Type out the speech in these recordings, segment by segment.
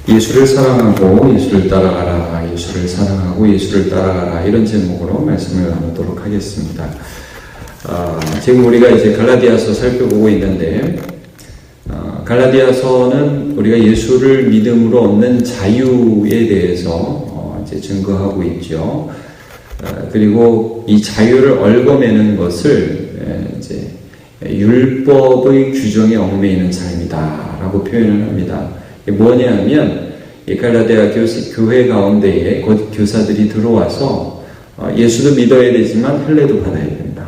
예수를 사랑하고 예수를 따라가라, 예수를 사랑하고 예수를 따라가라, 이런 제목으로 말씀을 나누도록 하겠습니다. 지금 우리가 이제 갈라디아서 살펴보고 있는데, 갈라디아서는 우리가 예수를 믿음으로 얻는 자유에 대해서 이제 증거하고 있죠. 그리고 이 자유를 얽어매는 것을 이제 율법의 규정에 얽매이는 삶이다라고 표현을 합니다. 이게 뭐냐 하면, 이 갈라디아 교회 가운데에 곧 교사들이 들어와서 예수도 믿어야 되지만 할례도 받아야 된다.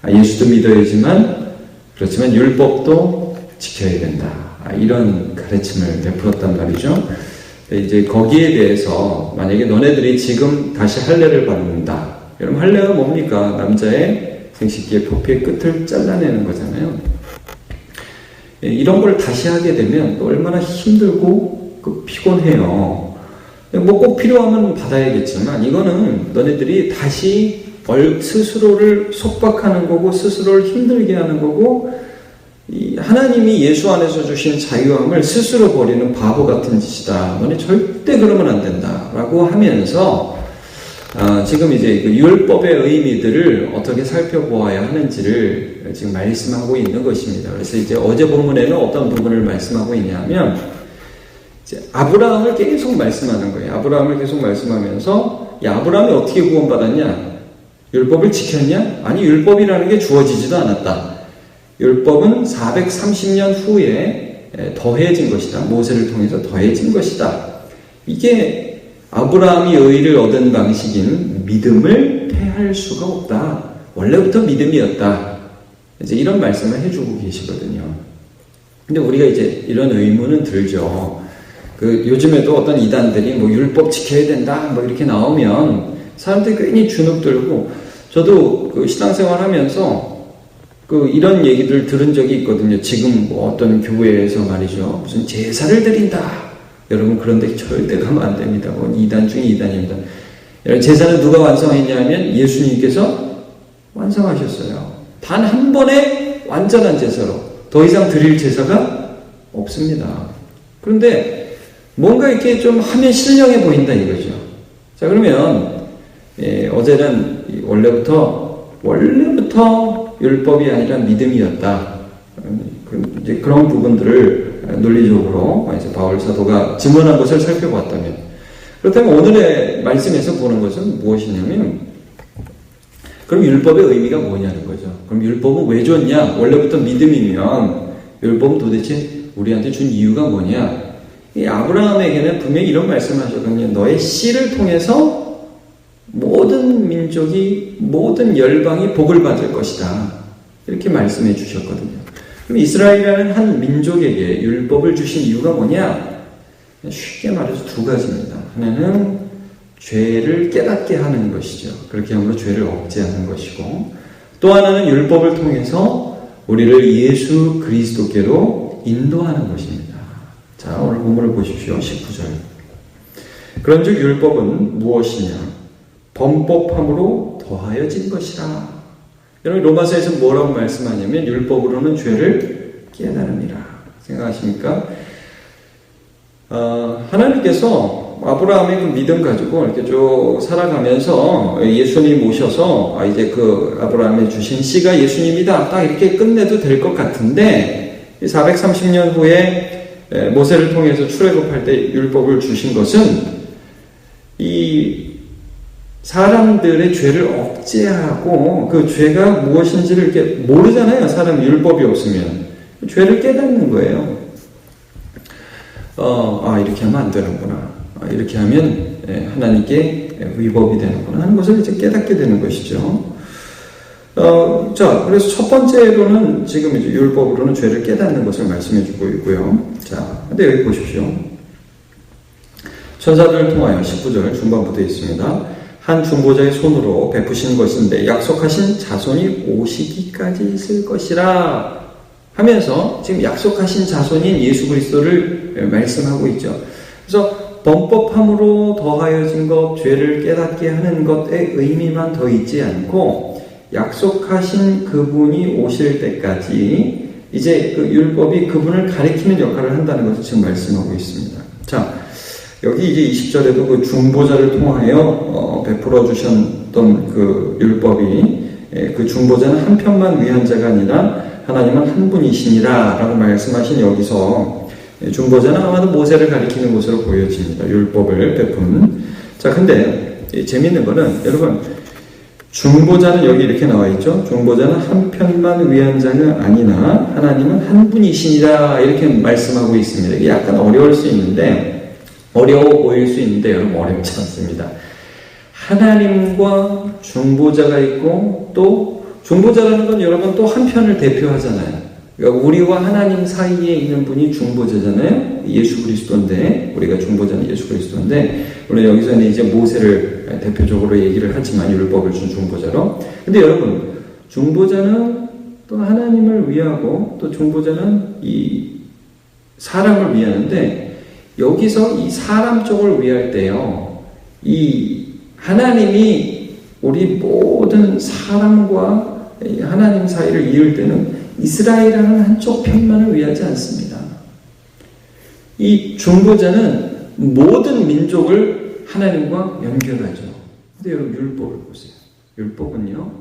예수도 믿어야지만 그렇지만 율법도 지켜야 된다. 이런 가르침을 베풀었단 말이죠. 이제 거기에 대해서 만약에 너네들이 지금 다시 할례를 받는다. 여러분, 할례가 뭡니까? 남자의 생식기의 표피의 끝을 잘라내는 거잖아요. 이런 걸 다시 하게 되면 또 얼마나 힘들고 피곤해요. 뭐 꼭 필요하면 받아야겠지만, 이거는 너네들이 다시 스스로를 속박하는 거고 스스로를 힘들게 하는 거고, 하나님이 예수 안에서 주신 자유함을 스스로 버리는 바보 같은 짓이다. 너네 절대 그러면 안 된다. 라고 하면서 지금 이제 그 율법의 의미들을 어떻게 살펴보아야 하는지를 지금 말씀하고 있는 것입니다. 그래서 이제 어제 본문에는 어떤 부분을 말씀하고 있냐면, 이제 아브라함을 계속 말씀하는 거예요. 아브라함을 계속 말씀하면서, 아브라함이 어떻게 구원받았냐? 율법을 지켰냐? 아니, 율법이라는 게 주어지지도 않았다. 율법은 430년 후에 더해진 것이다. 모세를 통해서 더해진 것이다. 이게 아브라함이 의를 얻은 방식인 믿음을 패할 수가 없다. 원래부터 믿음이었다. 이제 이런 말씀을 해주고 계시거든요. 근데 우리가 이제 이런 의문은 들죠. 요즘에도 어떤 이단들이 뭐 율법 지켜야 된다, 뭐 이렇게 나오면 사람들이 괜히 주눅 들고, 저도 신앙생활 하면서 이런 얘기를 들은 적이 있거든요. 지금 뭐 어떤 교회에서 말이죠. 무슨 제사를 드린다. 여러분, 그런데 절대 가면 안 됩니다. 이단 중에 이단입니다. 여러분, 제사는 누가 완성했냐면 예수님께서 완성하셨어요. 단 한 번에 완전한 제사로. 더 이상 드릴 제사가 없습니다. 그런데 뭔가 이렇게 좀 하면 신령해 보인다 이거죠. 자, 그러면 어제는 원래부터 율법이 아니라 믿음이었다. 이제 그런 부분들을 논리적으로 이제 바울 사도가 증언한 것을 살펴봤다면, 그렇다면 오늘의 말씀에서 보는 것은 무엇이냐면, 그럼 율법의 의미가 뭐냐는 거죠. 그럼 율법은 왜 줬냐? 원래부터 믿음이면 율법은 도대체 우리한테 준 이유가 뭐냐? 이 아브라함에게는 분명히 이런 말씀을 하셨거든요. 너의 씨를 통해서 모든 민족이, 모든 열방이 복을 받을 것이다. 이렇게 말씀해 주셨거든요. 그럼 이스라엘이라는 한 민족에게 율법을 주신 이유가 뭐냐? 쉽게 말해서 두 가지입니다. 하나는 죄를 깨닫게 하는 것이죠. 그렇게 함으로 죄를 억제하는 것이고, 또 하나는 율법을 통해서 우리를 예수 그리스도께로 인도하는 것입니다. 자, 오늘 본문을 보십시오. 19절. 그런즉 율법은 무엇이냐? 범법함으로 더하여진 것이라. 여러분, 로마서에서 뭐라고 말씀하냐면, 율법으로는 죄를 깨달음이라. 생각하십니까? 하나님께서 아브라함의 그 믿음 가지고 이렇게 쭉 살아가면서 예수님 오셔서 이제 아브라함이 주신 씨가 예수님이다. 딱 이렇게 끝내도 될 것 같은데, 430년 후에 모세를 통해서 출애굽할 때 율법을 주신 것은 이 사람들의 죄를 억제하고, 그 죄가 무엇인지를 이렇게 모르잖아요. 사람 율법이 없으면. 죄를 깨닫는 거예요. 이렇게 하면 안 되는구나. 이렇게 하면 하나님께 위법이 되는구나 하는 것을 이제 깨닫게 되는 것이죠. 자, 그래서 첫 번째로는 지금 이제 율법으로는 죄를 깨닫는 것을 말씀해 주고 있고요. 자, 근데 여기 보십시오. 천사들을 통하여 19절 중반부터 있습니다. 한 중보자의 손으로 베푸신 것인데 약속하신 자손이 오시기까지 있을 것이라 하면서 지금 약속하신 자손인 예수 그리스도를 말씀하고 있죠. 그래서 범법함으로 더하여진 것, 죄를 깨닫게 하는 것의 의미만 더 있지 않고, 약속하신 그분이 오실 때까지 이제 그 율법이 그분을 가리키는 역할을 한다는 것을 지금 말씀하고 있습니다. 자, 여기 이제 20절에도 그 중보자를 통하여 베풀어 주셨던 그 율법이 그 중보자는 한 편만 위한 자가 아니라 하나님은 한 분이시니라 라고 말씀하신 여기서 중보자는 아마도 모세를 가리키는 것으로 보여집니다. 율법을 베푸는. 자, 근데 재밌는 거는 여러분, 중보자는 여기 이렇게 나와 있죠. 중보자는 한 편만 위한 자가 아니나 하나님은 한 분이시니라 이렇게 말씀하고 있습니다. 이게 약간 어려울 수 있는데, 어려워 보일 수 있는데 여러분 어렵지 않습니다. 하나님과 중보자가 있고 또 중보자라는 건 여러분 또 한 편을 대표하잖아요. 그러니까 우리와 하나님 사이에 있는 분이 중보자잖아요. 예수 그리스도인데, 우리가 중보자는 예수 그리스도인데, 물론 여기서는 이제 모세를 대표적으로 얘기를 하지만 율법을 준 중보자로. 근데 여러분, 중보자는 또 하나님을 위하고 또 중보자는 이 사람을 위하는데, 여기서 이 사람 쪽을 위할 때요, 이 하나님이 우리 모든 사람과 하나님 사이를 이을 때는 이스라엘이라는 한쪽 편만을 위하지 않습니다. 이 중보자는 모든 민족을 하나님과 연결하죠. 근데 여러분 율법을 보세요. 율법은요,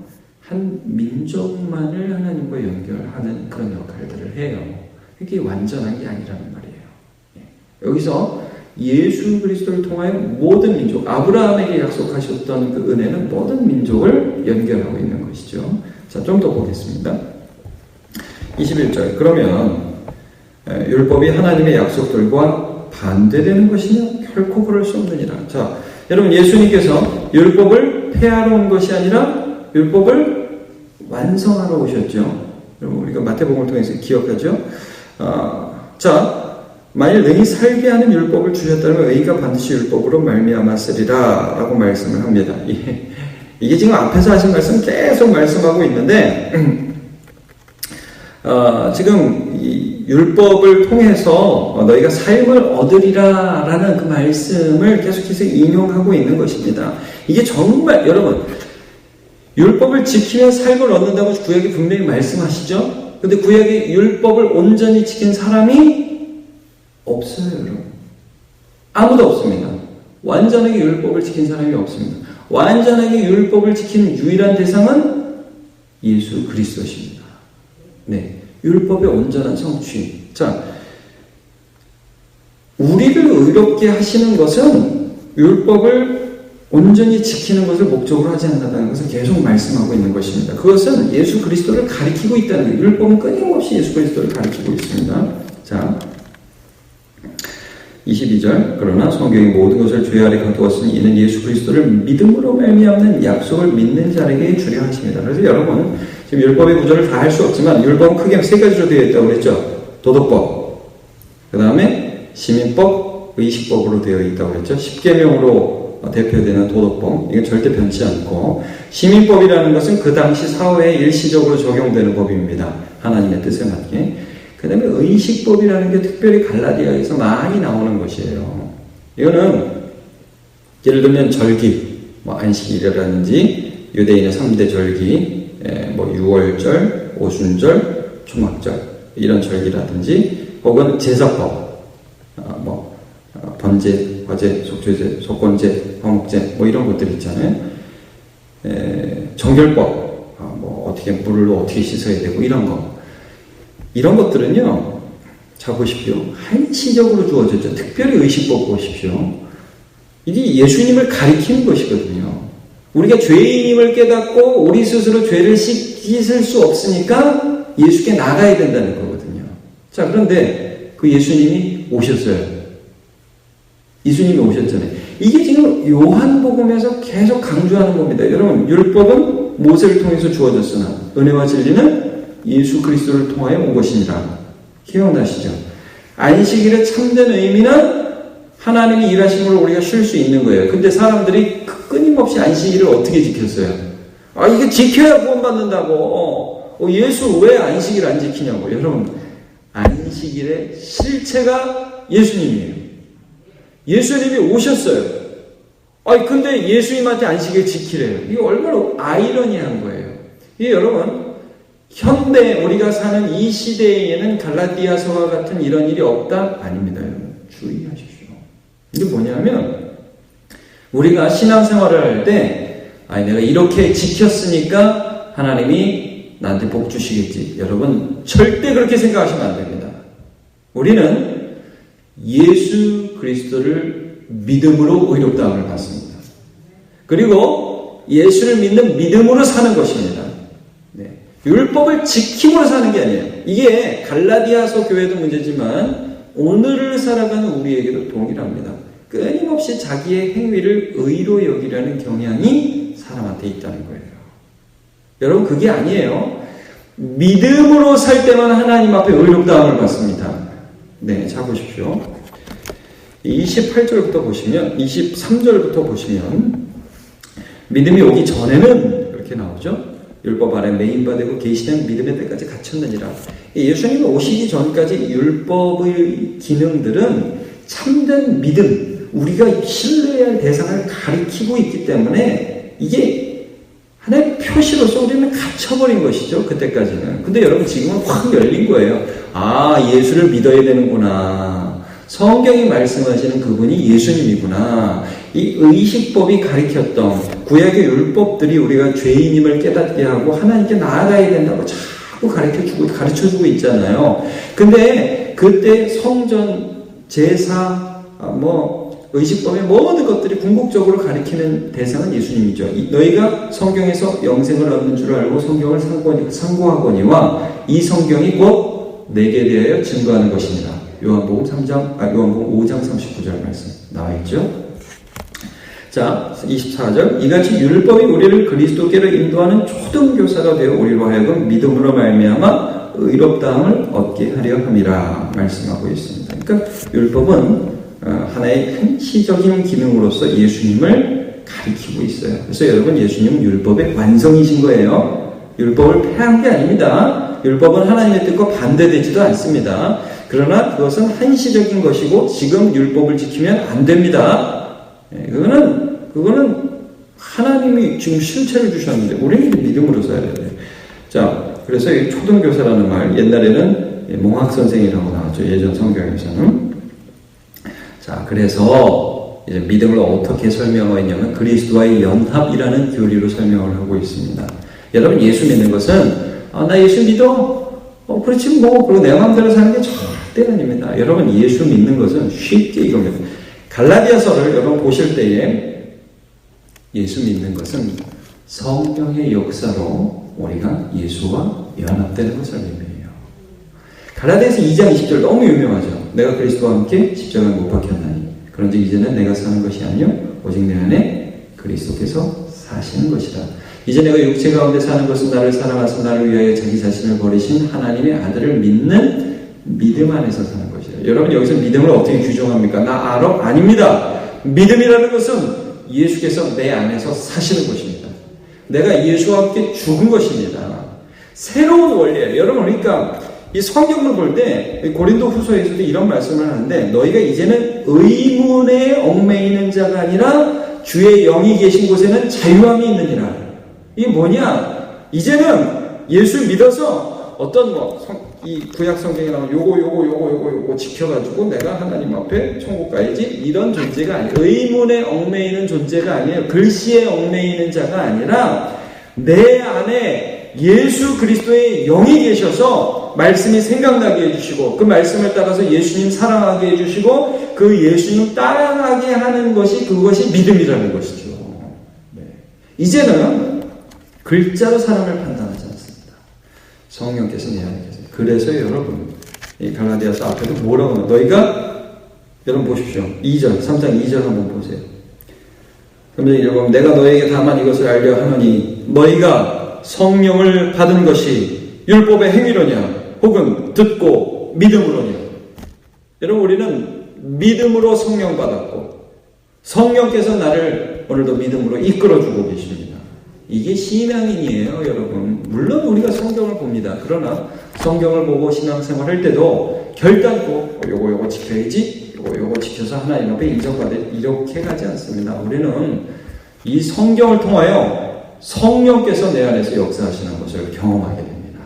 한 민족만을 하나님과 연결하는 그런 역할들을 해요. 이게 완전한 게 아니라는 말이에요. 여기서 예수 그리스도를 통하여 모든 민족, 아브라함에게 약속하셨던 그 은혜는 모든 민족을 연결하고 있는 것이죠. 자, 좀 더 보겠습니다. 21절. 그러면 율법이 하나님의 약속들과 반대되는 것이냐? 결코 그럴 수 없느니라. 자, 여러분 예수님께서 율법을 폐하러 온 것이 아니라 율법을 완성하러 오셨죠. 여러분 우리가 마태복음을 통해서 기억하죠. 자, 만일 능히 살게 하는 율법을 주셨다면 의가 반드시 율법으로 말미암았으리라 라고 말씀을 합니다. 이게 지금 앞에서 하신 말씀 계속 말씀하고 있는데 지금 이 율법을 통해서 너희가 삶을 얻으리라 라는 그 말씀을 계속해서 인용하고 있는 것입니다. 이게 정말 여러분 율법을 지키면 삶을 얻는다고 구약에 분명히 말씀하시죠. 근데 구약의 율법을 온전히 지킨 사람이 없어요, 여러분. 아무도 없습니다. 완전하게 율법을 지킨 사람이 없습니다. 완전하게 율법을 지키는 유일한 대상은 예수 그리스도십니다. 네, 율법의 온전한 성취. 자, 우리를 의롭게 하시는 것은 율법을 온전히 지키는 것을 목적으로 하지 않는다는 것을 계속 말씀하고 있는 것입니다. 그것은 예수 그리스도를 가리키고 있다는 거예요. 율법은 끊임없이 예수 그리스도를 가리키고 있습니다. 자, 22절. 그러나 성경이 모든 것을 죄 아래 가두었으니 이는 예수 그리스도를 믿음으로 말미암는 약속을 믿는 자에게 주려 하십니다. 그래서 여러분 지금 율법의 구조를 다 할 수 없지만 율법은 크게 세 가지로 되어 있다고 그랬죠. 도덕법, 그 다음에 시민법, 의식법으로 되어 있다고 그랬죠. 10계명으로 대표되는 도덕법, 이건 절대 변치 않고, 시민법이라는 것은 그 당시 사회에 일시적으로 적용되는 법입니다. 하나님의 뜻에 맞게. 그 다음에 의식법이라는 게 특별히 갈라디아에서 많이 나오는 것이에요. 이거는 예를 들면 절기, 안식일이라든지 유대인의 3대 절기, 6월절, 오순절, 초막절 이런 절기라든지 혹은 제사법, 번제, 화제, 속죄제, 속건제, 화목제 이런 것들 있잖아요. 정결법, 어떻게 물로 어떻게 씻어야 되고 이런 것들은요, 자 보십시오. 한시적으로 주어졌죠. 특별히 의식법 보십시오. 이게 예수님을 가리키는 것이거든요. 우리가 죄인임을 깨닫고 우리 스스로 죄를 씻을 수 없으니까 예수께 나가야 된다는 거거든요. 자, 그런데 그 예수님이 오셨어요. 예수님이 오셨잖아요. 이게 지금 요한복음에서 계속 강조하는 겁니다. 여러분, 율법은 모세를 통해서 주어졌으나 은혜와 진리는 예수 그리스도를 통하여 온 것이니라. 기억나시죠? 안식일의 참된 의미는 하나님이 일하심으로 우리가 쉴 수 있는 거예요. 근데 사람들이 끊임없이 안식일을 어떻게 지켰어요? 이게 지켜야 구원받는다고. 예수 왜 안식일 안 지키냐고. 여러분, 안식일의 실체가 예수님이에요. 예수님이 오셨어요. 근데 예수님한테 안식일 지키래요. 이게 얼마나 아이러니한 거예요. 이게 여러분, 현대 우리가 사는 이 시대에는 갈라디아서와 같은 이런 일이 없다? 아닙니다. 여러분. 주의하십시오. 이게 뭐냐면 우리가 신앙생활을 할 때 내가 이렇게 지켰으니까 하나님이 나한테 복 주시겠지. 여러분 절대 그렇게 생각하시면 안 됩니다. 우리는 예수 그리스도를 믿음으로 의롭다함을 받습니다. 그리고 예수를 믿는 믿음으로 사는 것입니다. 네. 율법을 지킴으로 사는 게 아니에요. 이게 갈라디아서 교회도 문제지만 오늘을 살아가는 우리에게도 동일합니다. 끊임없이 자기의 행위를 의로 여기려는 경향이 사람한테 있다는 거예요. 여러분 그게 아니에요. 믿음으로 살 때만 하나님 앞에 의롭다함을 받습니다. 네, 자 보십시오. 28절부터 보시면 23절부터 보시면 믿음이 오기 전에는 이렇게 나오죠. 율법 아래 매인받고 계시된 믿음의 때까지 갇혔느니라. 예수님이 오시기 전까지 율법의 기능들은 참된 믿음, 우리가 신뢰해야 할 대상을 가리키고 있기 때문에 이게 하나의 표시로서 우리는 갇혀버린 것이죠. 그때까지는. 근데 여러분 지금은 확 열린 거예요. 예수를 믿어야 되는구나. 성경이 말씀하시는 그분이 예수님이구나. 이 의식법이 가리켰던 구약의 율법들이 우리가 죄인임을 깨닫게 하고 하나님께 나아가야 된다고 자꾸 가르쳐주고 있잖아요. 근데 그때 성전, 제사, 의식법의 모든 것들이 궁극적으로 가리키는 대상은 예수님이죠. 너희가 성경에서 영생을 얻는 줄 알고 성경을 상고하거니와 이 성경이 곧 내게 대하여 증거하는 것입니다. 요한복음 5장 39절 말씀 나와있죠. 자, 24절. 이같이 율법이 우리를 그리스도께로 인도하는 초등교사가 되어 우리로 하여금 믿음으로 말미암아 의롭다함을 얻게 하려 함이라 말씀하고 있습니다. 그러니까 율법은 하나의 한시적인 기능으로서 예수님을 가리키고 있어요. 그래서 여러분 예수님은 율법의 완성이신 거예요. 율법을 폐한 게 아닙니다. 율법은 하나님의 뜻과 반대되지도 않습니다. 그러나 그것은 한시적인 것이고 지금 율법을 지키면 안 됩니다. 그거는 하나님이 지금 실체를 주셨는데 우리는 믿음으로 살아야 돼요. 자, 그래서 이 초등교사라는 말 옛날에는 몽학선생이라고 나왔죠. 예전 성경에서는. 자, 그래서 이제 믿음을 어떻게 설명하고 있냐면 그리스도와의 연합이라는 교리로 설명을 하고 있습니다. 여러분 예수 믿는 것은 나 예수 믿어? 그렇지 그리고 내 마음대로 사는 게 절대 아닙니다. 여러분 예수 믿는 것은 쉽게 이겁니다. 갈라디아서를 여러분 보실 때에 예수 믿는 것은 성령의 역사로 우리가 예수와 연합되는 것을 의미해요. 갈라디아서 2장 20절 너무 유명하죠. 내가 그리스도와 함께 십자가에 못 박혔나니 그런즉 이제는 내가 사는 것이 아니요 오직 내 안에 그리스도께서 사시는 것이다. 이제 내가 육체 가운데 사는 것은 나를 사랑하사 나를 위하여 자기 자신을 버리신 하나님의 아들을 믿는 믿음 안에서 사는 것이다. 여러분 여기서 믿음을 어떻게 규정합니까? 나 알아? 아닙니다. 믿음이라는 것은 예수께서 내 안에서 사시는 것입니다. 내가 예수와 함께 죽은 것입니다. 새로운 원리예요. 여러분 그러니까 이 성경을 볼 때 고린도 후서에서도 이런 말씀을 하는데 너희가 이제는 의문에 얽매이는 자가 아니라 주의 영이 계신 곳에는 자유함이 있느니라. 이게 뭐냐? 이제는 예수 믿어서 어떤 이 구약 성경에 나오는 요거 지켜가지고 내가 하나님 앞에 천국 가야지 이런 존재가 아니에요. 의문에 얽매이는 존재가 아니에요. 글씨에 얽매이는 자가 아니라 내 안에 예수 그리스도의 영이 계셔서 말씀이 생각나게 해주시고 그 말씀을 따라서 예수님 사랑하게 해주시고 그 예수님 따라가게 하는 것이 그것이 믿음이라는 것이죠. 네. 이제는 글자로 사람을 판단하지 않습니다. 성령께서 내 안에 계세요. 그래서 여러분 이 갈라디아서 앞에도 뭐라고 하나 너희가 여러분 보십시오. 2절 3장 2절 한번 보세요. 그러면 여러분 내가 너에게 다만 이것을 알려 하노니 너희가 성령을 받은 것이 율법의 행위로냐 혹은 듣고 믿음으로냐. 여러분 우리는 믿음으로 성령 받았고 성령께서 나를 오늘도 믿음으로 이끌어주고 계십니다. 이게 신앙인이에요 여러분. 물론 우리가 성경을 봅니다. 그러나 성경을 보고 신앙생활 할 때도 결단코 요거 지켜야지 요거 지켜서 하나님 앞에 인정받을 이렇게 가지 않습니다. 우리는 이 성경을 통하여 성령께서 내 안에서 역사하시는 것을 경험하게 됩니다.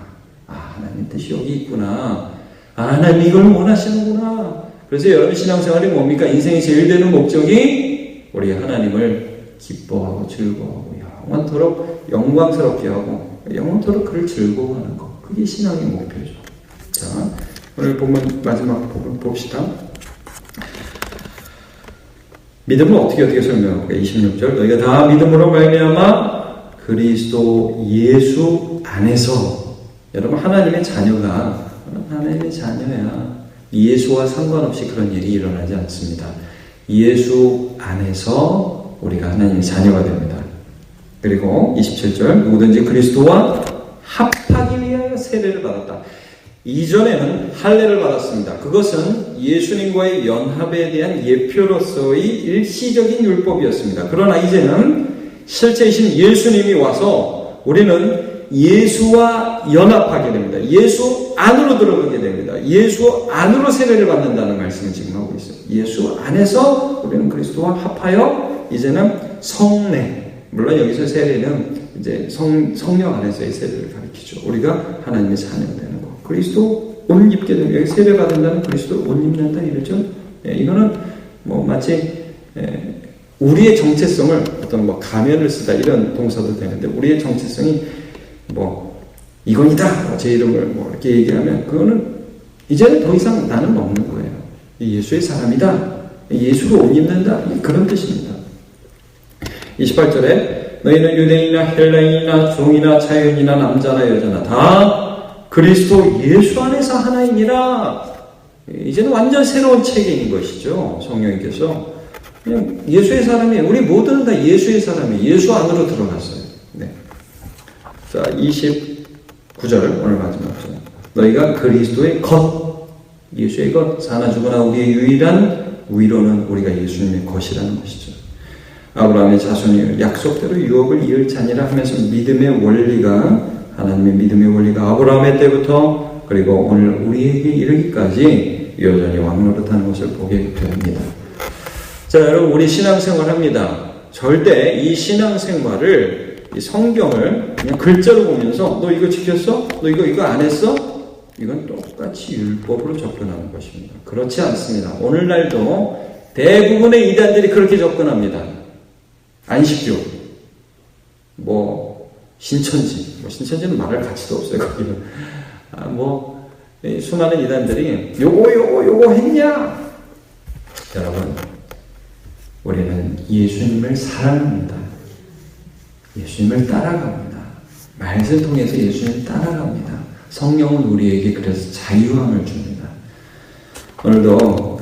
하나님 뜻이 여기 있구나. 하나님 이걸 원하시는구나. 그래서 여러분 신앙생활이 뭡니까? 인생의 제일 되는 목적이 우리 하나님을 기뻐하고 즐거워하고 영원토록 영광스럽게 하고 영원토록 그를 즐거워하는 것. 그게 신앙의 목표죠. 자, 오늘 본문 마지막 부분 봅시다. 믿음은 어떻게 설명할까? 26절 너희가 다 믿음으로 말미암아 그리스도 예수 안에서 여러분 하나님의 자녀가 하나님의 자녀야. 예수와 상관없이 그런 일이 일어나지 않습니다. 예수 안에서 우리가 하나님의 자녀가 됩니다. 그리고 27절 누구든지 그리스도와 합하기 위하여 세례를 받았다. 이전에는 할례를 받았습니다. 그것은 예수님과의 연합에 대한 예표로서의 일시적인 율법이었습니다. 그러나 이제는 실제이신 예수님이 와서 우리는 예수와 연합하게 됩니다. 예수 안으로 들어가게 됩니다. 예수 안으로 세례를 받는다는 말씀을 지금 하고 있어요. 예수 안에서 우리는 그리스도와 합하여 이제는 성례, 물론 여기서 세례는 이제 성령 안에서의 세례를 가리키죠. 우리가 하나님의 자녀가 되는 것. 그리스도 옷 입게 되면 여기 세례 받는다는 그리스도 옷 입는다 이러죠. 이거는 뭐 마치 우리의 정체성을 어떤 뭐 가면을 쓰다 이런 동사도 되는데 우리의 정체성이 뭐 이건이다 제 이름을 뭐 이렇게 얘기하면 그거는 이제는 더 이상 나는 없는 거예요. 예수의 사람이다. 예수로 옷 입는다. 그런 뜻입니다. 28절에 너희는 유대인이나 헬라인이나 종이나 자유인이나 남자나 여자나 다 그리스도 예수 안에서 하나이니라. 이제는 완전 새로운 체계인 것이죠. 성령님께서 그냥 예수의 사람이 우리 모두는 다 예수의 사람이 예수 안으로 들어갔어요. 네. 자 29절 오늘 마지막 절 너희가 그리스도의 것 예수의 것 사나 죽으나 우리의 유일한 위로는 우리가 예수님의 것이라는 것이죠. 아브라함의 자손이 약속대로 유업을 이을 자니라 하면서 믿음의 원리가 하나님의 믿음의 원리가 아브라함의 때부터 그리고 오늘 우리에게 이르기까지 여전히 왕노릇하는 것을 보게 됩니다. 자 여러분 우리 신앙생활 합니다. 절대 이 신앙생활을 이 성경을 그냥 글자로 보면서 너 이거 지켰어? 너 이거 안 했어? 이건 똑같이 율법으로 접근하는 것입니다. 그렇지 않습니다. 오늘날도 대부분의 이단들이 그렇게 접근합니다. 안식교, 신천지는 말할 가치도 없어요. 거기는 수많은 이단들이 요거 했냐? 여러분, 우리는 예수님을 사랑합니다. 예수님을 따라갑니다. 말씀을 통해서 예수님을 따라갑니다. 성령은 우리에게 그래서 자유함을 줍니다. 오늘도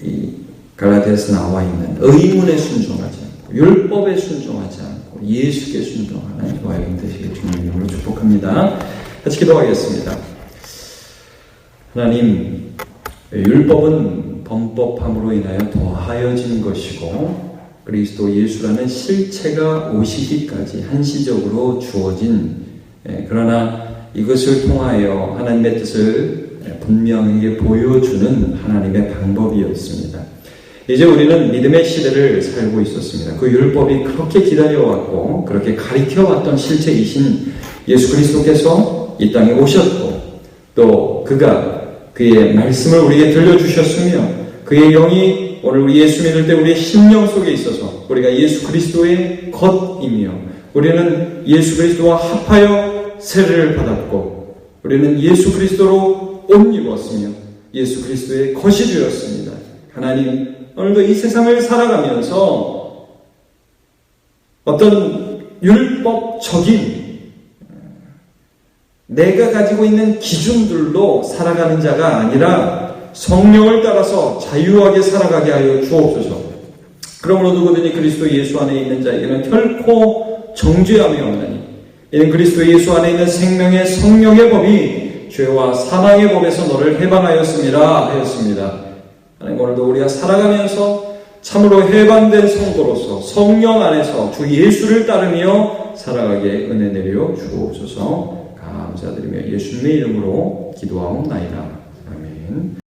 이 갈라디아서 나와 있는 의문에 순종하지 않고 율법에 순종하지 않고 예수께 순종하는 저와 여러분 되시길 주님의 이름으로 축복합니다. 같이 기도하겠습니다. 하나님, 율법은 범법함으로 인하여 더하여진 것이고 그리스도 예수라는 실체가 오시기까지 한시적으로 주어진 그러나 이것을 통하여 하나님의 뜻을 분명하게 보여주는 하나님의 방법이었습니다. 이제 우리는 믿음의 시대를 살고 있었습니다. 그 율법이 그렇게 기다려왔고 그렇게 가리켜왔던 실체이신 예수 그리스도께서 이 땅에 오셨고 또 그가 그의 말씀을 우리에게 들려주셨으며 그의 영이 오늘 우리 예수 믿을 때 우리의 심령 속에 있어서 우리가 예수 그리스도의 것이며 우리는 예수 그리스도와 합하여 세례를 받았고 우리는 예수 그리스도로 옷 입었으며 예수 그리스도의 것이 되었습니다. 하나님 오늘도 이 세상을 살아가면서 어떤 율법적인 내가 가지고 있는 기준들로 살아가는 자가 아니라 성령을 따라서 자유하게 살아가게 하여 주옵소서. 그러므로 누구든지 그리스도 예수 안에 있는 자에게는 결코 정죄함이 없나니 이는 그리스도 예수 안에 있는 생명의 성령의 법이 죄와 사망의 법에서 너를 해방하였음이라 하였습니다. 하나님 오늘도 우리가 살아가면서 참으로 해방된 성도로서 성령 안에서 주 예수를 따르며 살아가게 은혜 내려 주옵소서. 감사드리며 예수님의 이름으로 기도하옵나이다. 아멘.